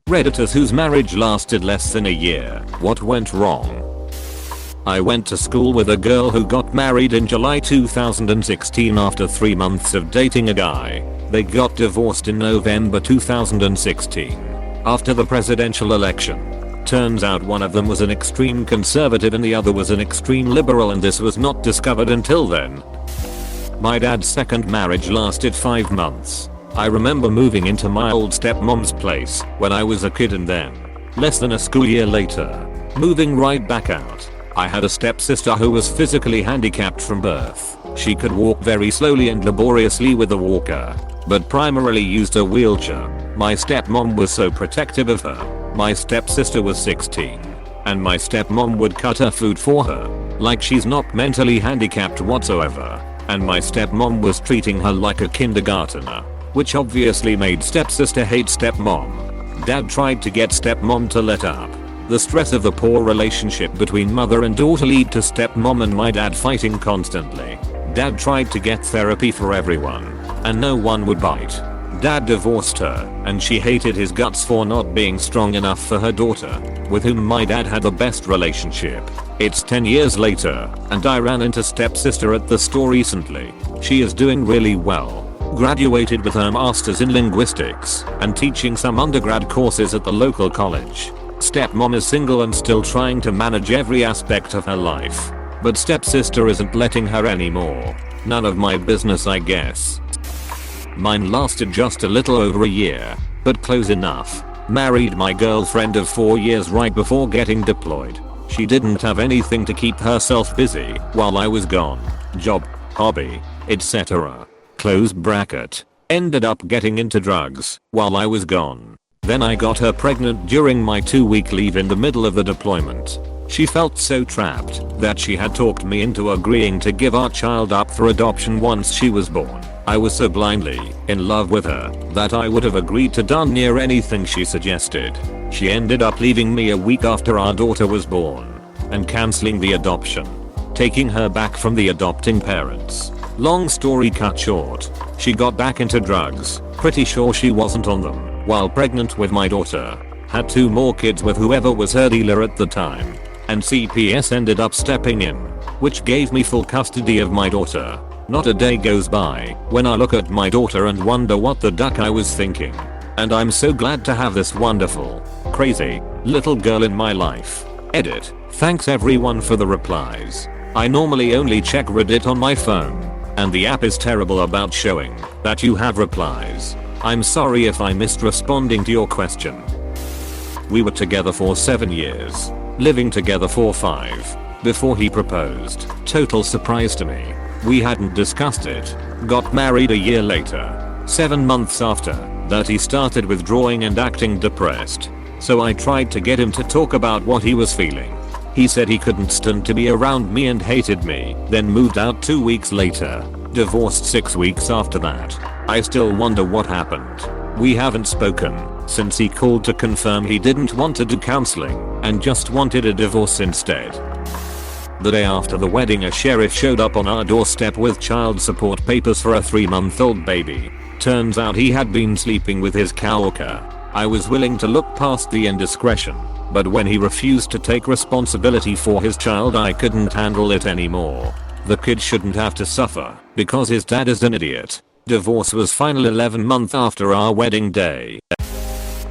Redditors whose marriage lasted less than a year. What went wrong? I went to school with a girl who got married in July 2016 after 3 months of dating a guy. They got divorced in November 2016 after the presidential election. Turns out one of them was an extreme conservative and the other was an extreme liberal, and this was not discovered until then. My dad's second marriage lasted 5 months. I remember moving into my old stepmom's place when I was a kid, and then, less than a school year later, moving right back out. I had a stepsister who was physically handicapped from birth. She could walk very slowly and laboriously with a walker, but primarily used a wheelchair. My stepmom was so protective of her. My stepsister was 16, and my stepmom would cut her food for her, like she's not mentally handicapped whatsoever, and my stepmom was treating her like a kindergartner, which obviously made stepsister hate stepmom. Dad tried to get stepmom to let up. The stress of the poor relationship between mother and daughter lead to stepmom and my dad fighting constantly. Dad tried to get therapy for everyone, and no one would bite. Dad divorced her, and she hated his guts for not being strong enough for her daughter, with whom my dad had the best relationship. It's 10 years later, and I ran into stepsister at the store recently. She is doing really well. Graduated with her master's in linguistics and teaching some undergrad courses at the local college. Stepmom is single and still trying to manage every aspect of her life. But stepsister isn't letting her anymore. None of my business, I guess. Mine lasted just a little over a year, but close enough. Married my girlfriend of 4 years right before getting deployed. She didn't have anything to keep herself busy while I was gone. Job, hobby, etc. Close bracket. Ended up getting into drugs while I was gone. Then I got her pregnant during my 2-week leave in the middle of the deployment. She felt so trapped that she had talked me into agreeing to give our child up for adoption once she was born. I was so blindly in love with her that I would have agreed to darn near anything she suggested. She ended up leaving me a week after our daughter was born and cancelling the adoption, taking her back from the adopting parents. Long story cut short, she got back into drugs, pretty sure she wasn't on them, while pregnant with my daughter. Had 2 more kids with whoever was her dealer at the time. And CPS ended up stepping in, which gave me full custody of my daughter. Not a day goes by when I look at my daughter and wonder what the duck I was thinking. And I'm so glad to have this wonderful, crazy, little girl in my life. Edit. Thanks everyone for the replies. I normally only check Reddit on my phone, and the app is terrible about showing that you have replies. I'm sorry if I missed responding to your question. We were together for 7 years. Living together for 5 before he proposed. Total surprise to me. We hadn't discussed it. Got married a year later. 7 months after that he started withdrawing and acting depressed. So I tried to get him to talk about what he was feeling. He said he couldn't stand to be around me and hated me, then moved out 2 weeks later. Divorced 6 weeks after that. I still wonder what happened. We haven't spoken since he called to confirm he didn't want to do counseling and just wanted a divorce instead. The day after the wedding, a sheriff showed up on our doorstep with child support papers for a 3-month-old baby. Turns out he had been sleeping with his coworker. I was willing to look past the indiscretion, but when he refused to take responsibility for his child, I couldn't handle it anymore. The kid shouldn't have to suffer because his dad is an idiot. Divorce was final 11 months after our wedding day.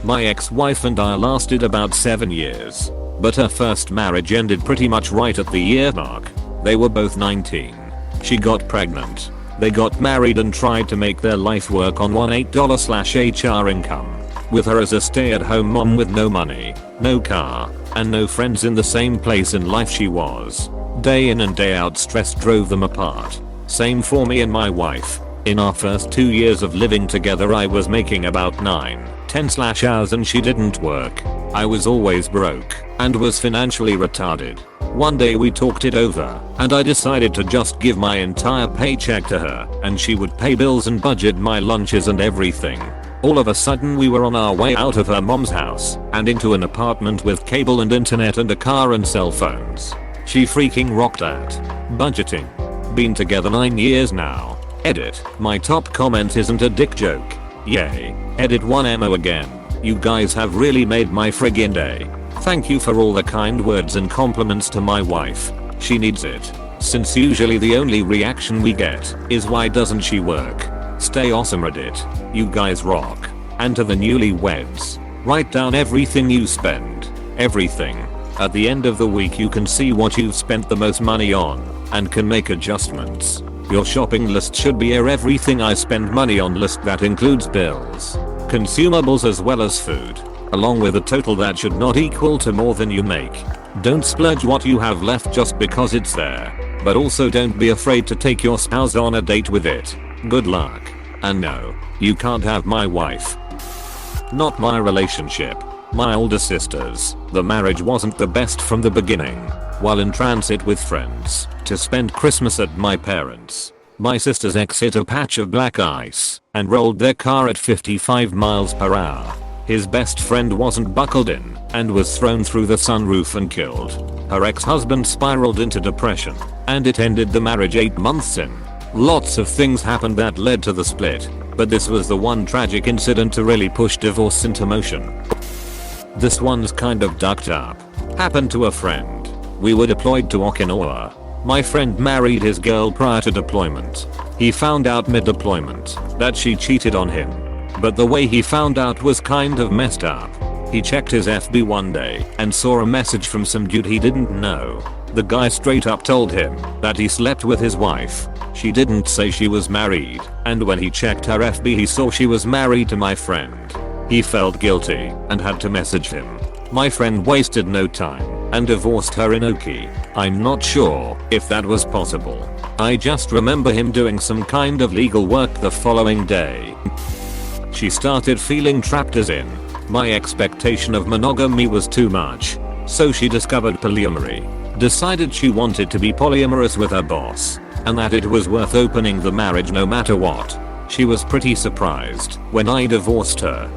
My ex-wife and I lasted about 7 years, but her first marriage ended pretty much right at the year mark. They were both 19. She got pregnant. They got married and tried to make their life work on $18/HR income, with her as a stay-at-home mom with no money, no car, and no friends in the same place in life she was. Day in and day out stress drove them apart. Same for me and my wife. In our first 2 years of living together I was making about 9-10 hours and she didn't work. I was always broke and was financially retarded. One day we talked it over and I decided to just give my entire paycheck to her and she would pay bills and budget my lunches and everything. All of a sudden we were on our way out of her mom's house and into an apartment with cable and internet and a car and cell phones. She freaking rocked that. Budgeting. Been together 9 years now. Edit. My top comment isn't a dick joke. Yay. Edit 1 ammo again. You guys have really made my friggin' day. Thank you for all the kind words and compliments to my wife. She needs it. Since usually the only reaction we get is why doesn't she work? Stay awesome Reddit. You guys rock. And to the newlyweds, write down everything you spend. Everything. At the end of the week you can see what you've spent the most money on and can make adjustments. Your shopping list should be a everything I spend money on list that includes bills, consumables as well as food, along with a total that should not equal to more than you make. Don't splurge what you have left just because it's there, but also don't be afraid to take your spouse on a date with it. Good luck. And no, you can't have my wife. Not my relationship. My older sister's. The marriage wasn't the best from the beginning. While in transit with friends to spend Christmas at my parents', my sister's ex hit a patch of black ice and rolled their car at 55 miles per hour. His best friend wasn't buckled in and was thrown through the sunroof and killed. Her ex-husband spiraled into depression and it ended the marriage 8 months in. Lots of things happened that led to the split, but this was the one tragic incident to really push divorce into motion. This one's kind of ducked up. Happened to a friend. We were deployed to Okinawa. My friend married his girl prior to deployment. He found out mid-deployment that she cheated on him. But the way he found out was kind of messed up. He checked his FB one day and saw a message from some dude he didn't know. The guy straight up told him that he slept with his wife. She didn't say she was married, and when he checked her FB he saw she was married to my friend. He felt guilty and had to message him. My friend wasted no time and divorced her in Oki. I'm not sure if that was possible. I just remember him doing some kind of legal work the following day. She started feeling trapped as in, my expectation of monogamy was too much. So she discovered polyamory. Decided she wanted to be polyamorous with her boss, and that it was worth opening the marriage no matter what. She was pretty surprised when I divorced her.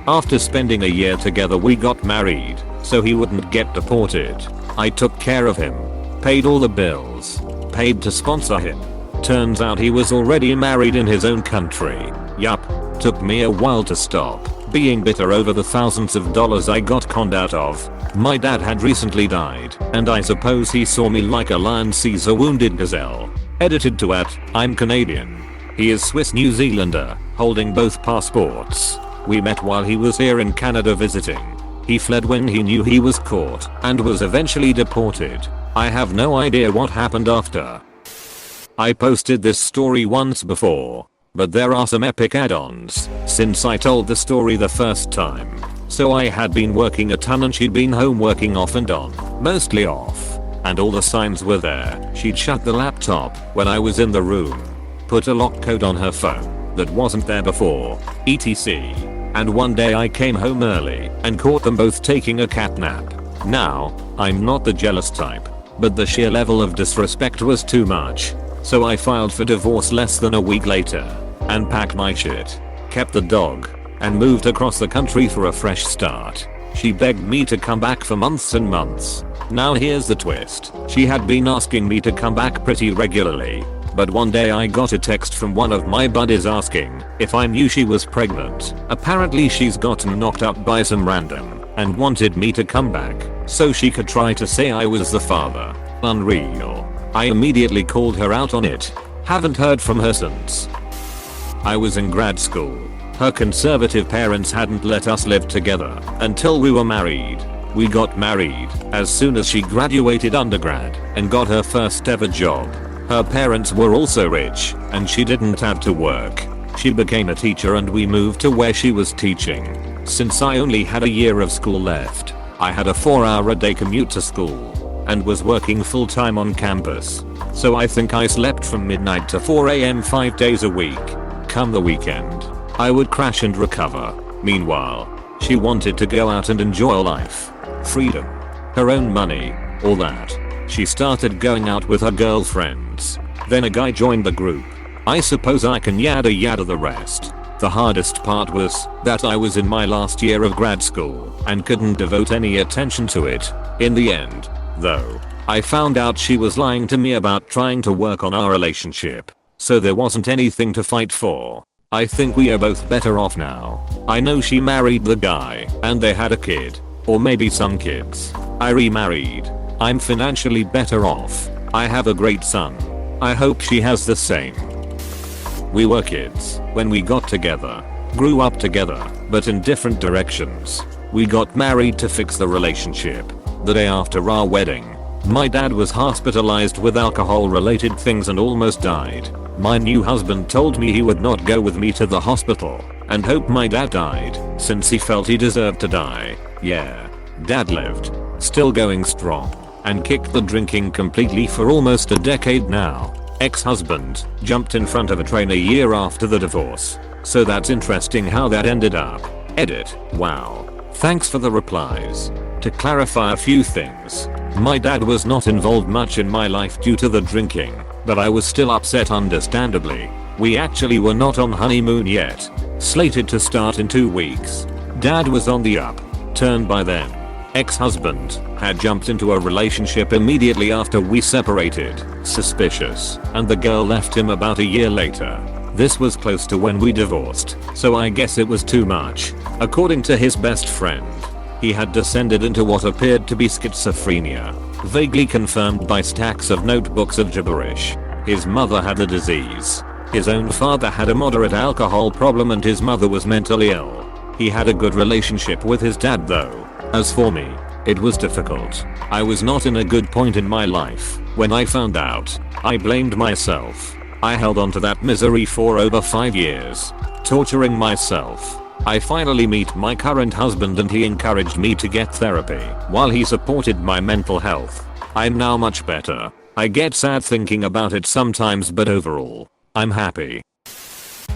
After spending a year together we got married, so he wouldn't get deported. I took care of him, paid all the bills, paid to sponsor him. Turns out he was already married in his own country. Yup. Took me a while to stop being bitter over the thousands of dollars I got conned out of. My dad had recently died, and I suppose he saw me like a lion sees a wounded gazelle. Edited to I'm Canadian. He is Swiss New Zealander, holding both passports. We met while he was here in Canada visiting. He fled when he knew he was caught and was eventually deported. I have no idea what happened after. I posted this story once before, but there are some epic add-ons since I told the story the first time. So I had been working a ton and she'd been home working off and on, mostly off, and all the signs were there. She'd shut the laptop when I was in the room, put a lock code on her phone that wasn't there before, etc. And one day I came home early and caught them both taking a cat nap. Now, I'm not the jealous type, but the sheer level of disrespect was too much. So I filed for divorce less than a week later and packed my shit, kept the dog, and moved across the country for a fresh start. She begged me to come back for months and months. Now here's the twist. She had been asking me to come back pretty regularly, but one day I got a text from one of my buddies asking if I knew she was pregnant. Apparently she's gotten knocked up by some random and wanted me to come back so she could try to say I was the father. Unreal. I immediately called her out on it. Haven't heard from her since. I was in grad school. Her conservative parents hadn't let us live together until we were married. We got married as soon as she graduated undergrad and got her first ever job. Her parents were also rich and she didn't have to work. She became a teacher and we moved to where she was teaching. Since I only had a year of school left, I had a 4-hour-a-day commute to school and was working full-time on campus. So I think I slept from midnight to 4 AM 5 days a week. Come the weekend, I would crash and recover. Meanwhile, she wanted to go out and enjoy life. Freedom. Her own money. All that. She started going out with her girlfriends. Then a guy joined the group. I suppose I can yada yada the rest. The hardest part was that I was in my last year of grad school and couldn't devote any attention to it. In the end, though, I found out she was lying to me about trying to work on our relationship. So there wasn't anything to fight for. I think we are both better off now. I know she married the guy and they had a kid. Or maybe some kids. I remarried. I'm financially better off. I have a great son. I hope she has the same. We were kids when we got together. Grew up together, but in different directions. We got married to fix the relationship. The day after our wedding, my dad was hospitalized with alcohol related things and almost died. My new husband told me he would not go with me to the hospital and hope my dad died since he felt he deserved to die. Yeah. Dad lived. Still going strong. And kicked the drinking completely for almost a decade now. Ex-husband jumped in front of a train a year after the divorce. So that's interesting how that ended up. Edit. Wow. Thanks for the replies. To clarify a few things. My dad was not involved much in my life due to the drinking, but I was still upset understandably. We actually were not on honeymoon yet. Slated to start in 2 weeks. Dad was on the up. Turned by then. Ex-husband had jumped into a relationship immediately after we separated. Suspicious. And the girl left him about a year later. This was close to when we divorced, so I guess it was too much. According to his best friend, he had descended into what appeared to be schizophrenia, vaguely confirmed by stacks of notebooks of gibberish. His mother had the disease. His own father had a moderate alcohol problem and his mother was mentally ill. He had a good relationship with his dad though. As for me, it was difficult. I was not in a good point in my life. When I found out, I blamed myself. I held on to that misery for over 5 years, torturing myself. I finally meet my current husband and he encouraged me to get therapy while he supported my mental health. I'm now much better. I get sad thinking about it sometimes, but overall, I'm happy.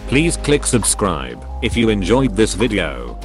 Please click subscribe if you enjoyed this video.